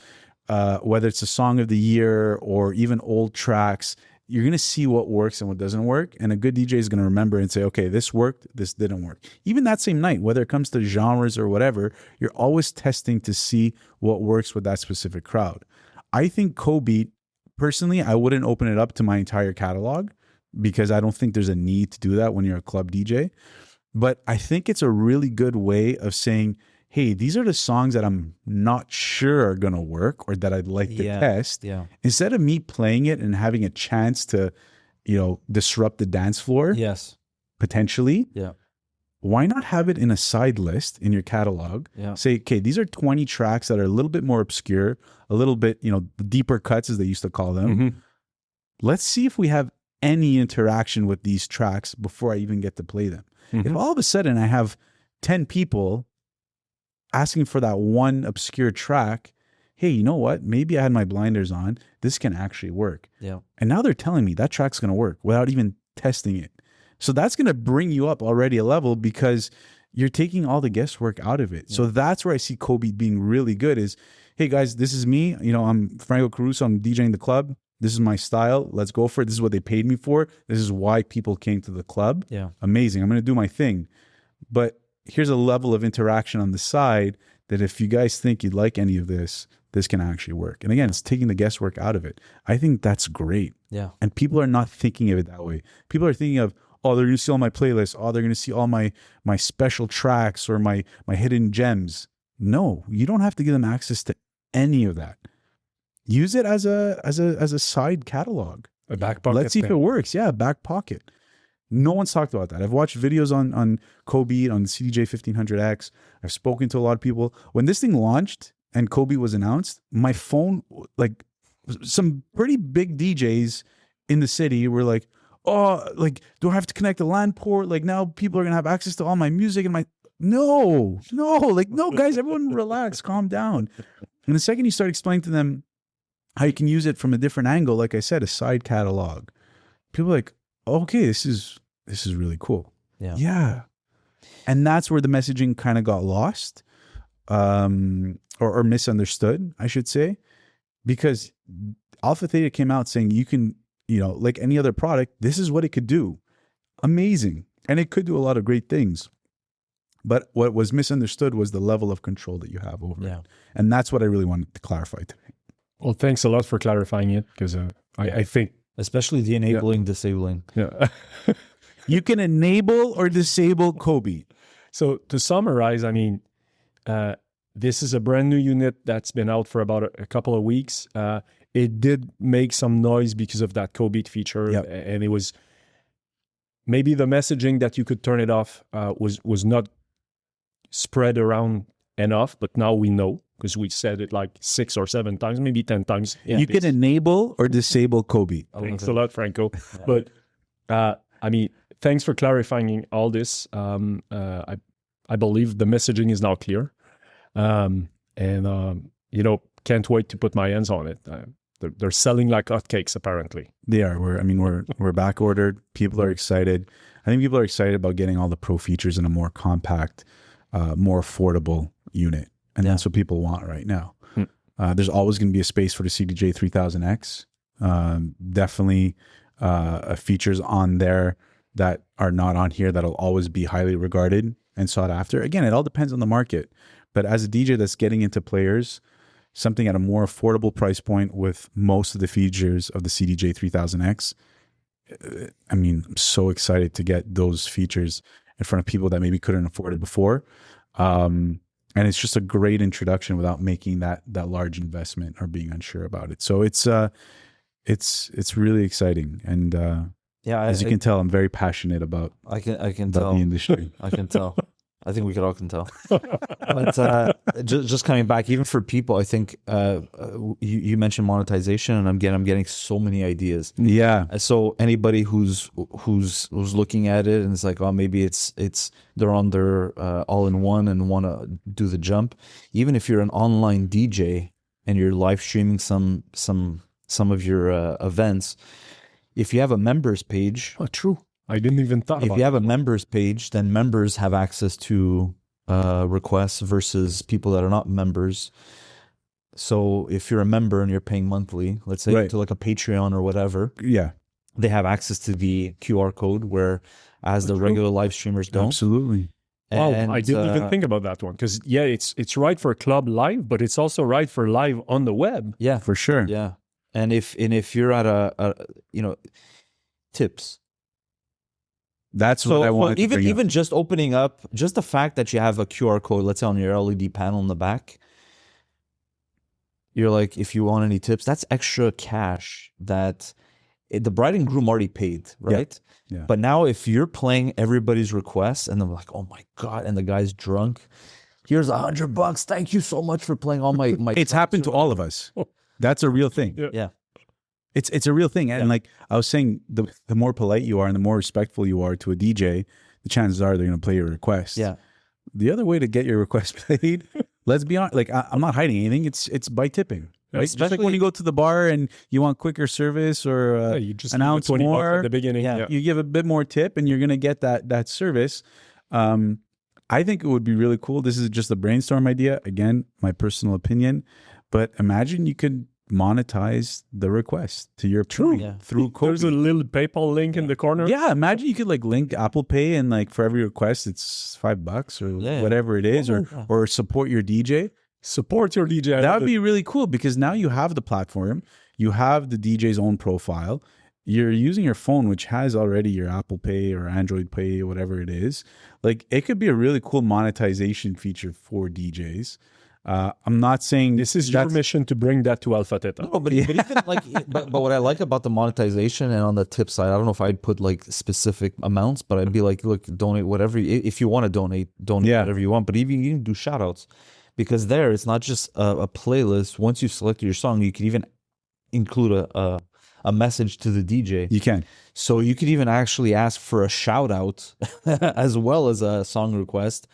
whether it's a song of the year or even old tracks. You're going to see what works and what doesn't work. And a good DJ is going to remember and say, okay, this worked, this didn't work. Even that same night, whether it comes to genres or whatever, you're always testing to see what works with that specific crowd. I think CoBeat, personally, I wouldn't open it up to my entire catalog because I don't think there's a need to do that when you're a club DJ. But I think it's a really good way of saying, hey, these are the songs that I'm not sure are going to work or that I'd like to test. Yeah. Instead of me playing it and having a chance to, disrupt the dance floor. Yes. Potentially. Yeah. why not have it in a side list in your catalog? Yeah. Say, okay, these are 20 tracks that are a little bit more obscure, a little bit, you know, the deeper cuts as they used to call them. Mm-hmm. Let's see if we have any interaction with these tracks before I even get to play them. Mm-hmm. If all of a sudden I have 10 people asking for that one obscure track, hey, you know what? Maybe I had my blinders on. This can actually work. Yeah. And now they're telling me that track's going to work without even testing it. So that's going to bring you up already a level because you're taking all the guesswork out of it. Yeah. So that's where I see CoBeat being really good is, hey guys, this is me. You know, I'm Franco Caruso. I'm DJing the club. This is my style. Let's go for it. This is what they paid me for. This is why people came to the club. Yeah. Amazing. I'm going to do my thing. But here's a level of interaction on the side that if you guys think you'd like any of this, this can actually work. And again, it's taking the guesswork out of it. I think that's great. Yeah. And people are not thinking of it that way. People are thinking of, oh, they're going to see all my playlists. Oh, they're going to see all my special tracks or my hidden gems. No, you don't have to give them access to any of that. Use it as a side catalog. A back pocket. Let's see if it works. Yeah, back pocket. No one's talked about that. I've watched videos on CoBeat, on CDJ-1500X. I've spoken to a lot of people. When this thing launched and CoBeat was announced, my phone, like some pretty big DJs in the city were like, oh, like, do I have to connect a LAN port? Like now people are going to have access to all my music and no, guys, everyone relax, calm down. And the second you start explaining to them how you can use it from a different angle, like I said, a side catalog, people are like, okay, this is really cool. Yeah. Yeah. And that's where the messaging kind of got lost, or misunderstood, I should say, because Alpha Theta came out saying you can, you know, like any other product, this is what it could do. Amazing. And it could do a lot of great things. But what was misunderstood was the level of control that you have over it. And that's what I really wanted to clarify today. Well, thanks a lot for clarifying it, because I think... Especially the enabling, disabling. Yeah. You can enable or disable CoBeat. So to summarize, I mean, this is a brand new unit that's been out for about a couple of weeks. It did make some noise because of that CoBeat feature. And it was... Maybe the messaging that you could turn it off was not spread around enough, but now we know, because we said it like 6 or 7 times, maybe 10 times. You can enable or disable CoBeat. Thanks a lot, Franco. But I mean, thanks for clarifying all this. I believe the messaging is now clear, and you know, can't wait to put my hands on it. They're selling like hotcakes, apparently. They are. We're back ordered. People are excited. I think people are excited about getting all the pro features in a more compact, more affordable unit. And that's what people want right now. There's always going to be a space for the CDJ-1500X. Definitely features on there that are not on here that'll always be highly regarded and sought after. Again, it all depends on the market. But as a DJ that's getting into players, something at a more affordable price point with most of the features of the CDJ-3000X, I mean, I'm so excited to get those features in front of people that maybe couldn't afford it before. And it's just a great introduction without making that large investment or being unsure about it. So it's really exciting. And as you can tell, I'm very passionate about I can tell the industry. I can tell. I think we all can tell. But just coming back, even for people, I think you mentioned monetization, and I'm getting so many ideas. Yeah. So anybody who's looking at it and it's like, oh, maybe it's they're on their all-in-one and want to do the jump. Even if you're an online DJ and you're live streaming some of your events, if you have a members page, true. I didn't even thought about it. If you have a members page, then members have access to requests versus people that are not members. So if you're a member and you're paying monthly, let's say to like a Patreon or whatever, they have access to the QR code, where as the regular live streamers don't. Absolutely. Wow, I didn't even think about that one, because it's right for club live, but it's also right for live on the web. Yeah, for sure. Yeah, and if you're at a tips. That's what I want. Even just opening up, just the fact that you have a QR code, let's say on your LED panel in the back, you're like, if you want any tips, that's extra cash that the bride and groom already paid, right? Yeah. But now if you're playing everybody's requests and they're like, oh my God, and the guy's drunk, here's $100. Thank you so much for playing all my It's happened to all of us. That's a real thing. Yeah. It's a real thing. And like I was saying, the more polite you are and the more respectful you are to a DJ, the chances are they're going to play your request. Yeah. The other way to get your request played, let's be honest, like I'm not hiding anything. It's by tipping. Right? Just like when you go to the bar and you want quicker service or You just announce give $20 more at the beginning. Yeah. you give a bit more tip and you're going to get that service. I think it would be really cool. This is just a brainstorm idea. Again, my personal opinion, but imagine you could monetize the request to your point through CoBeat. There's a little PayPal link in the corner. Yeah, imagine you could like link Apple Pay and like for every request it's $5 or whatever it is, or support your DJ. Support your DJ. That would be really cool because now you have the platform, you have the DJ's own profile, you're using your phone, which has already your Apple Pay or Android Pay or whatever it is. Like it could be a really cool monetization feature for DJs. I'm not saying this is your mission to bring that to Alpha Theta. No, but even like, but what I like about the monetization and on the tip side, I don't know if I'd put like specific amounts, but I'd be like, look, donate whatever. If you want to donate whatever you want. But even you can do shout outs because there it's not just a playlist. Once you've selected your song, you can even include a message to the DJ. You can. So you could even actually ask for a shout out as well as a song request.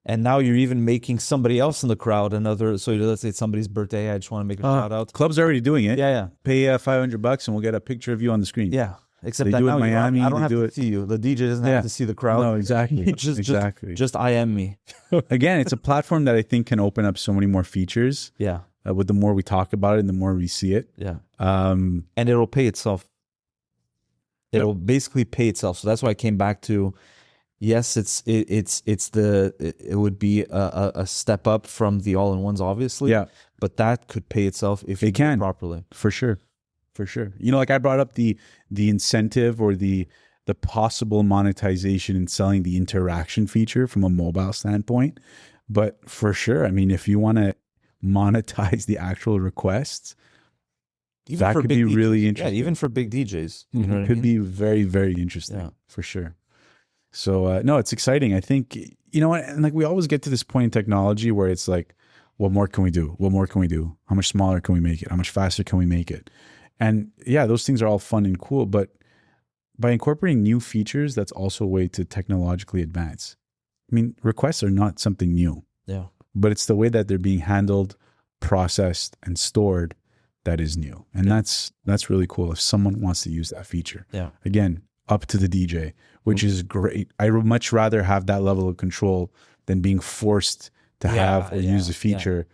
And now you're even making somebody else in the crowd another. So let's say it's somebody's birthday. I just want to make a shout out. Clubs are already doing it. Yeah. Pay $500 and we'll get a picture of you on the screen. Yeah. Except they that do now it in Miami. I don't have do to it. see you. The DJ doesn't have to see the crowd. No, exactly. Just IM me. Again, it's a platform that I think can open up so many more features. Yeah. With the more we talk about it and the more we see it. Yeah. And it'll pay itself. It'll basically pay itself. So that's why I came back to, yes, it would be a step up from the all-in-ones, obviously. Yeah. But that could pay itself if you do it properly. For sure. You know, like I brought up the incentive or the possible monetization in selling the interaction feature from a mobile standpoint. But for sure, I mean, if you want to monetize the actual requests, Even that for could big be DJs. really interesting. Yeah, even for big DJs. You know what I could mean? be very, very interesting. Yeah. For sure. So, no, it's exciting. I think, you know, and like we always get to this point in technology where it's like, what more can we do? What more can we do? How much smaller can we make it? How much faster can we make it? And yeah, those things are all fun and cool, but by incorporating new features, that's also a way to technologically advance. I mean, requests are not something new. Yeah. But it's the way that they're being handled, processed, and stored that is new. And that's really cool if someone wants to use that feature. Yeah. Again, up to the DJ, which is great. I would much rather have that level of control than being forced to have or use a feature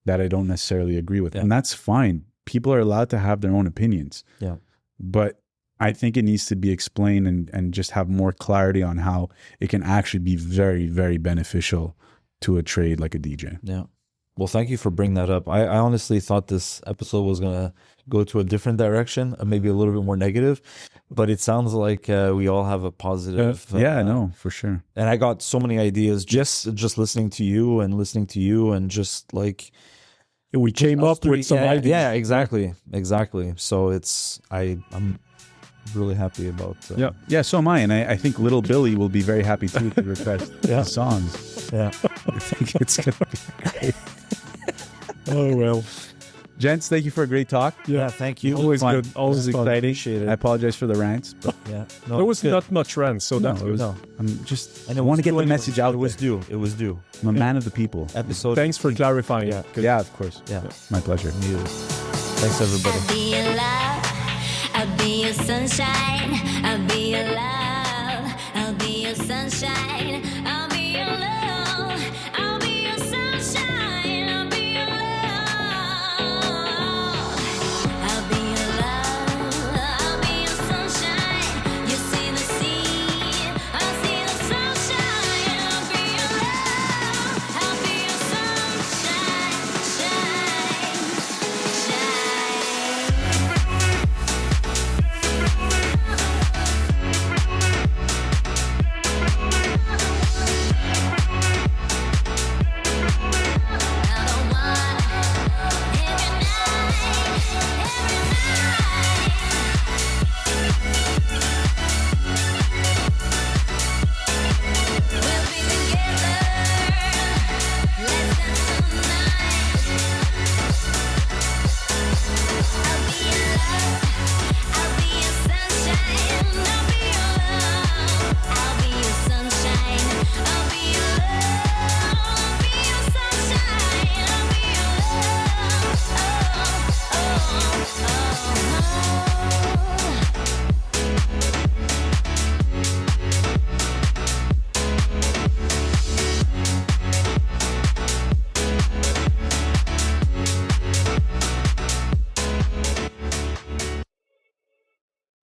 that I don't necessarily agree with. And that's fine. People are allowed to have their own opinions. Yeah. But I think it needs to be explained and just have more clarity on how it can actually be very, very beneficial to a trade like a DJ. Yeah. Well, thank you for bringing that up. I honestly thought this episode was going to go to a different direction, maybe a little bit more negative, but it sounds like we all have a positive. No, for sure. And I got so many ideas just listening to you and just like we came up with some ideas. Yeah, exactly. So I'm really happy about. Yeah. So am I, and I think Little Billy will be very happy too to request songs. Yeah, I think it's gonna be great. Oh well, gents, thank you for a great talk. Yeah, thank you. Always fun. good. Always exciting. Appreciate it. I apologize for the rants. But yeah, there was not much rant, so that's good. No. I want to get the message out. It was due. I'm a man of the people. Episode. Thanks for clarifying. Yeah, of course. Yeah, my pleasure. Thanks, everybody. I'll be your love. I'll be your sunshine. I'll be your love. I'll be your sunshine.